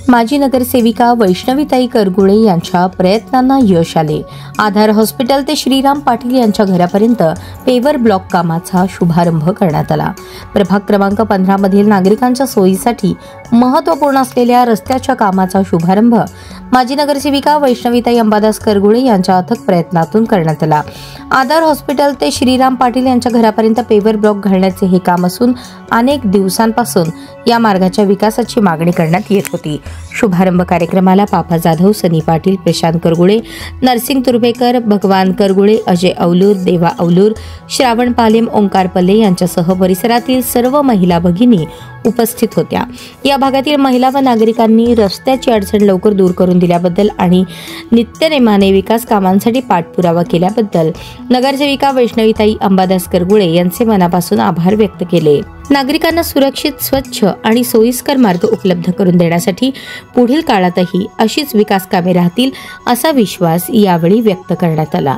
माजी नगरसेविका वैष्णवीताई करगुळे यांच्या प्रयत्नांना यश आले। आधार हॉस्पिटल ते श्रीराम पाटील यांच्या घरापर्यंत पेवर ब्लॉक कामाचा शुभारंभ करण्यात आला। प्रभाग क्रमांक 15 मधील नागरिकांच्या सोयीसाठी महत्त्वपूर्ण असलेल्या रस्त्याच्या कामाचा शुभारंभ माजी नगरसेविका वैष्णवीताई अंबादास करगुळे यांच्या अथक प्रयत्नातून करण्यात आला। आधार हॉस्पिटल ते श्रीराम पाटील यांच्या घरापर्यंत पेवर ब्लॉक घालण्याचे हे काम असून अनेक दिवसांपासून या मार्गाच्या विकासाची मागणी करण्यात येत होती। शुभारंभ कार्यक्रमाला पापा जाधव, सनी पाटील, प्रशांत करगुळे, नरसिंग तुर्भेकर, भगवान करगुळे, अजय अवलूर, देवा अवलूर, श्रावण पालेम, ओंकार पल्ले यांच्यासह परिसरातील सर्व महिला भगिनी उपस्थित होत्या। या भागातील महिला व नागरिकांनी रस्त्याची अडचण लवकर दूर करून दिल्याबद्दल आणि नित्यनेमाने विकास कामांसाठी पाठपुरावा केल्याबद्दल नगरसेविका वैष्णवीताई अंबादास करगुळे यांचे मनापासून आभार व्यक्त केले। नागरिकांना सुरक्षित, स्वच्छ आणि सोयीस्कर मार्ग उपलब्ध करून देण्यासाठी पुढील काळातही अशीच विकास कामे राहतील असा विश्वास यावेळी व्यक्त करण्यात आला।